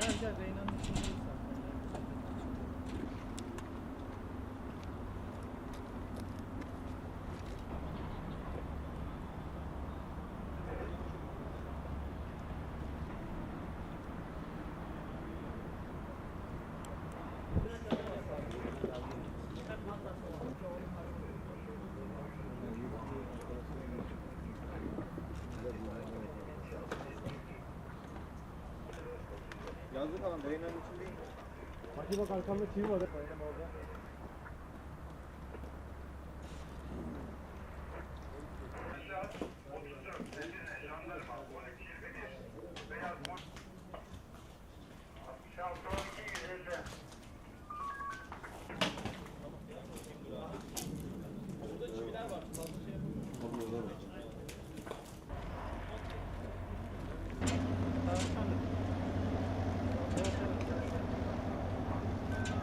Gel gel Reyna'nın içindeyiz zaten. Yazdık ama Reyna'nın içindeyim. Hadi bak arkamda kim var? Benim orada.